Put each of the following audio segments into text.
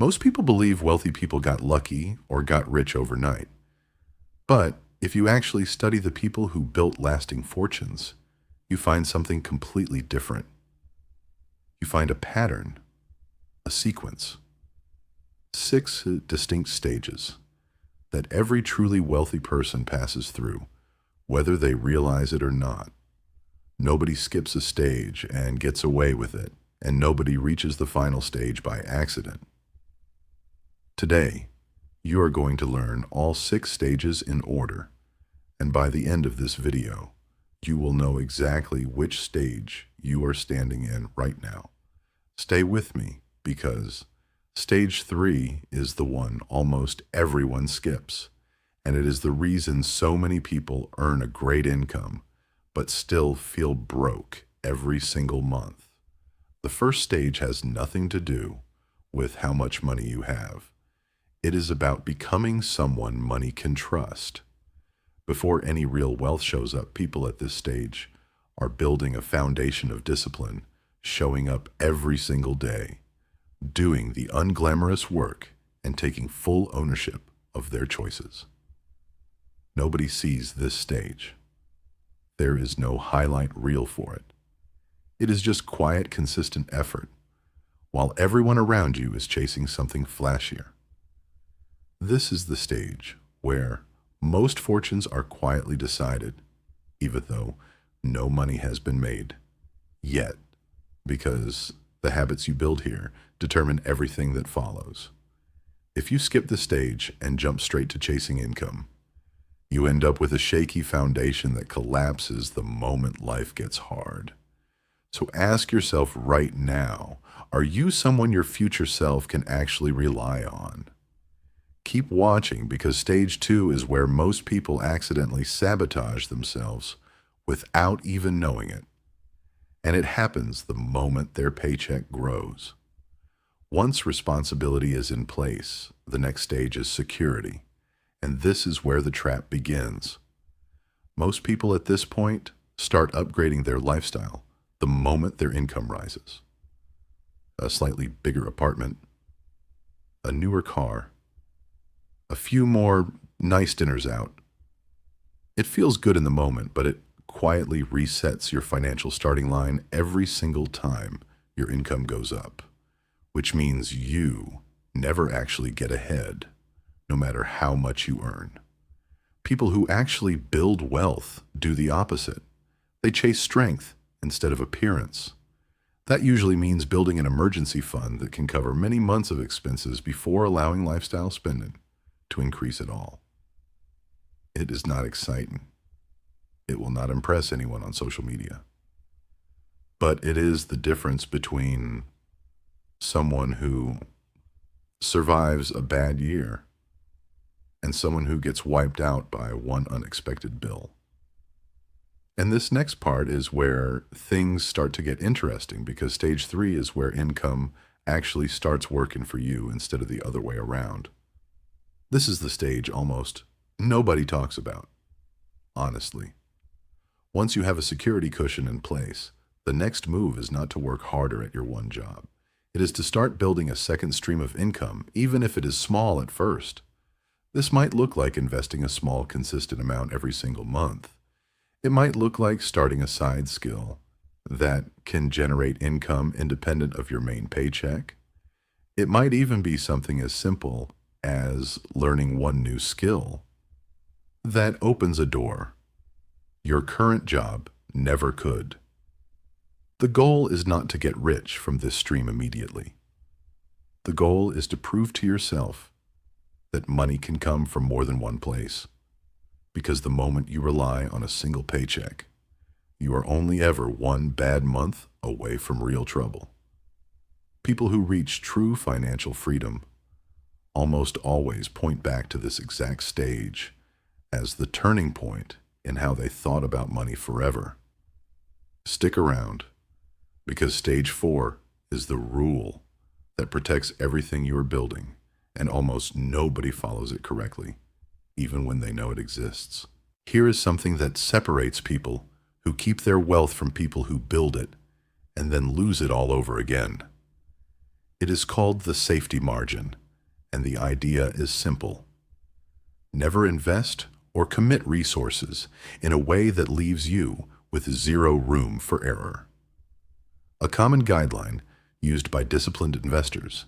Most people believe wealthy people got lucky or got rich overnight. But if you actually study the people who built lasting fortunes, you find something completely different. You find a pattern, a sequence, six distinct stages that every truly wealthy person passes through, whether they realize it or not. Nobody skips a stage and gets away with it, and nobody reaches the final stage by accident. Today, you are going to learn all six stages in order, and by the end of this video, you will know exactly which stage you are standing in right now. Stay with me because stage 3 is the one almost everyone skips, and it is the reason so many people earn a great income but still feel broke every single month. The first stage has nothing to do with how much money you have. It is about becoming someone money can trust. Before any real wealth shows up, people at this stage are building a foundation of discipline, showing up every single day, doing the unglamorous work, and taking full ownership of their choices. Nobody sees this stage. There is no highlight reel for it. It is just quiet, consistent effort, while everyone around you is chasing something flashier. This is the stage where most fortunes are quietly decided, even though no money has been made yet, because the habits you build here determine everything that follows. If you skip the stage and jump straight to chasing income, you end up with a shaky foundation that collapses the moment life gets hard. So ask yourself right now, are you someone your future self can actually rely on? Keep watching because stage 2 is where most people accidentally sabotage themselves without even knowing it. And it happens the moment their paycheck grows. Once responsibility is in place, the next stage is security. And this is where the trap begins. Most people at this point start upgrading their lifestyle the moment their income rises. A slightly bigger apartment, a newer car, a few more nice dinners out. It feels good in the moment, but it quietly resets your financial starting line every single time your income goes up, which means you never actually get ahead, no matter how much you earn. People who actually build wealth do the opposite. They chase strength instead of appearance. That usually means building an emergency fund that can cover many months of expenses before allowing lifestyle spending to increase it all. It is not exciting. It will not impress anyone on social media. But it is the difference between someone who survives a bad year and someone who gets wiped out by one unexpected bill. And this next part is where things start to get interesting because stage 3 is where income actually starts working for you instead of the other way around. This is the stage almost nobody talks about, honestly. Once you have a security cushion in place, the next move is not to work harder at your one job. It is to start building a second stream of income, even if it is small at first. This might look like investing a small, consistent amount every single month. It might look like starting a side skill that can generate income independent of your main paycheck. It might even be something as simple as learning one new skill that opens a door your current job never could. The goal is not to get rich from this stream immediately. The goal is to prove to yourself that money can come from more than one place. Because the moment you rely on a single paycheck, you are only ever one bad month away from real trouble. People who reach true financial freedom almost always point back to this exact stage as the turning point in how they thought about money forever. Stick around, because stage 4 is the rule that protects everything you are building, and almost nobody follows it correctly, even when they know it exists. Here is something that separates people who keep their wealth from people who build it and then lose it all over again. It is called the safety margin, and the idea is simple. Never invest or commit resources in a way that leaves you with zero room for error. A common guideline used by disciplined investors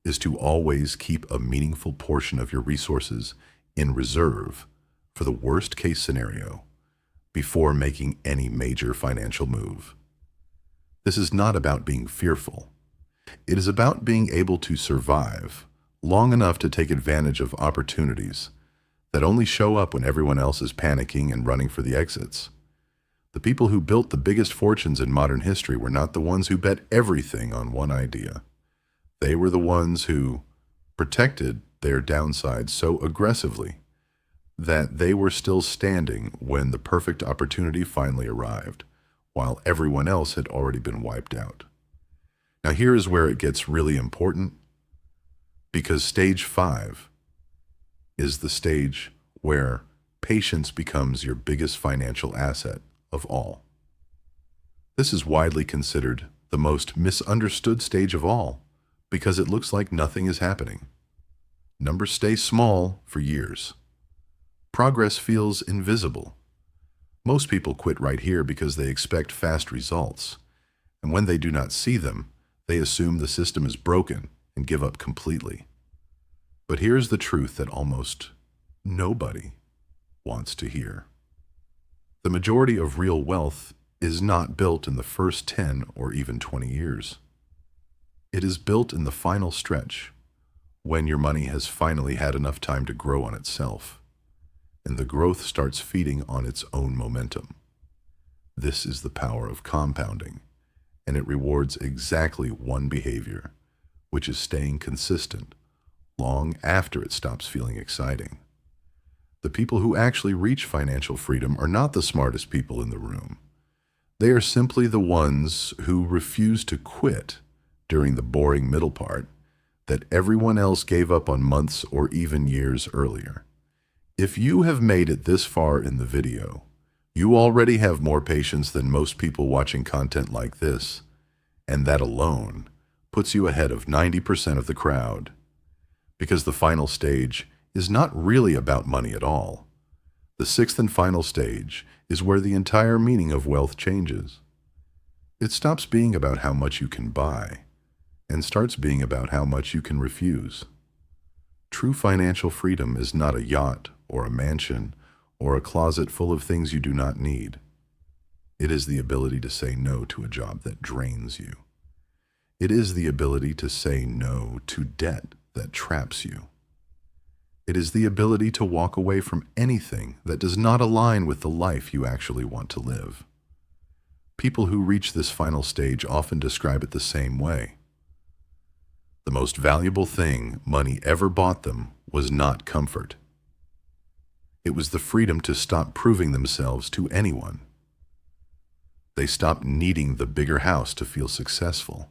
is to always keep a meaningful portion of your resources in reserve for the worst-case scenario before making any major financial move. This is not about being fearful. It is about being able to survive long enough to take advantage of opportunities that only show up when everyone else is panicking and running for the exits. The people who built the biggest fortunes in modern history were not the ones who bet everything on one idea. They were the ones who protected their downside so aggressively that they were still standing when the perfect opportunity finally arrived, while everyone else had already been wiped out. Now here is where it gets really important, because stage 5 is the stage where patience becomes your biggest financial asset of all. This is widely considered the most misunderstood stage of all because it looks like nothing is happening. Numbers stay small for years. Progress feels invisible. Most people quit right here because they expect fast results, and when they do not see them, they assume the system is broken and give up completely. But here's the truth that almost nobody wants to hear. The majority of real wealth is not built in the first 10 or even 20 years. It is built in the final stretch, when your money has finally had enough time to grow on itself, and the growth starts feeding on its own momentum. This is the power of compounding, and it rewards exactly one behavior, which is staying consistent long after it stops feeling exciting. The people who actually reach financial freedom are not the smartest people in the room. They are simply the ones who refuse to quit during the boring middle part that everyone else gave up on months or even years earlier. If you have made it this far in the video, you already have more patience than most people watching content like this, and that alone puts you ahead of 90% of the crowd. Because the final stage is not really about money at all. The sixth and final stage is where the entire meaning of wealth changes. It stops being about how much you can buy and starts being about how much you can refuse. True financial freedom is not a yacht or a mansion or a closet full of things you do not need. It is the ability to say no to a job that drains you. It is the ability to say no to debt that traps you. It is the ability to walk away from anything that does not align with the life you actually want to live. People who reach this final stage often describe it the same way. The most valuable thing money ever bought them was not comfort. It was the freedom to stop proving themselves to anyone. They stopped needing the bigger house to feel successful.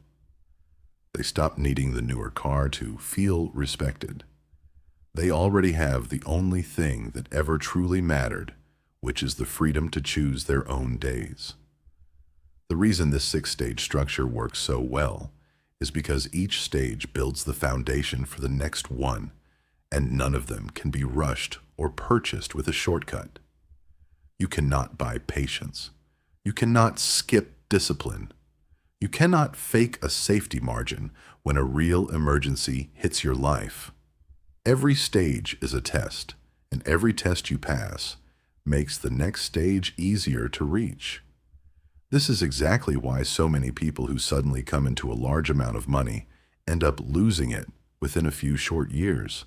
They stopped needing the newer car to feel respected. They already have the only thing that ever truly mattered, which is the freedom to choose their own days. The reason this 6-stage structure works so well is because each stage builds the foundation for the next one, and none of them can be rushed or purchased with a shortcut. You cannot buy patience. You cannot skip discipline. You cannot fake a safety margin when a real emergency hits your life. Every stage is a test, and every test you pass makes the next stage easier to reach. This is exactly why so many people who suddenly come into a large amount of money end up losing it within a few short years.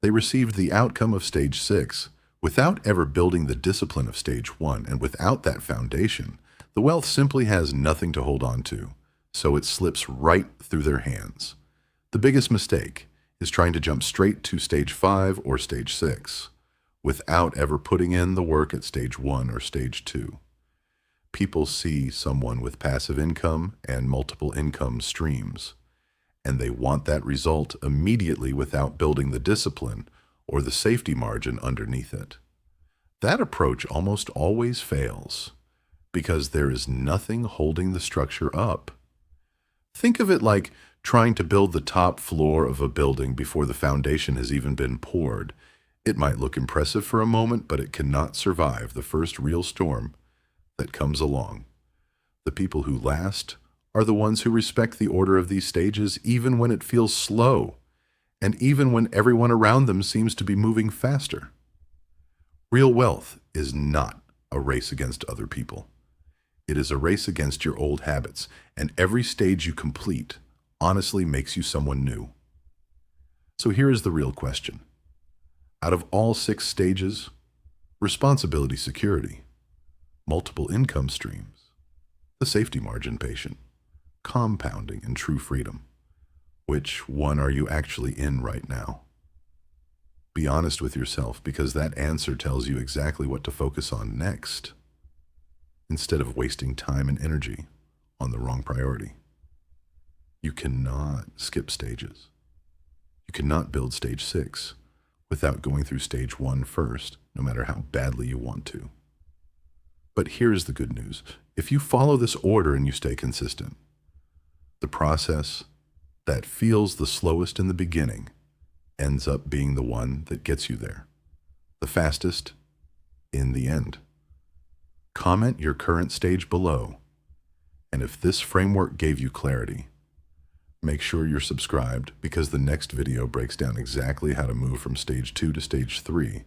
They received the outcome of stage 6 without ever building the discipline of stage 1, and without that foundation, the wealth simply has nothing to hold on to, so it slips right through their hands. The biggest mistake is trying to jump straight to stage 5 or stage 6 without ever putting in the work at stage 1 or stage 2. People see someone with passive income and multiple income streams, and they want that result immediately without building the discipline or the safety margin underneath it. That approach almost always fails because there is nothing holding the structure up. Think of it like trying to build the top floor of a building before the foundation has even been poured. It might look impressive for a moment, but it cannot survive the first real storm that comes along. The people who last are the ones who respect the order of these stages even when it feels slow, and even when everyone around them seems to be moving faster. Real wealth is not a race against other people. It is a race against your old habits, and every stage you complete honestly makes you someone new. So here is the real question. Out of all 6 stages, responsibility security, multiple income streams, the safety margin patient, compounding, and true freedom, which one are you actually in right now? Be honest with yourself, because that answer tells you exactly what to focus on next, instead of wasting time and energy on the wrong priority. You cannot skip stages. You cannot build stage 6 without going through stage 1 first, no matter how badly you want to. But here's the good news. If you follow this order and you stay consistent, the process that feels the slowest in the beginning ends up being the one that gets you there, the fastest in the end. Comment your current stage below, and if this framework gave you clarity, make sure you're subscribed, because the next video breaks down exactly how to move from stage 2 to stage 3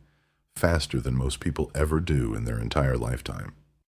faster than most people ever do in their entire lifetime.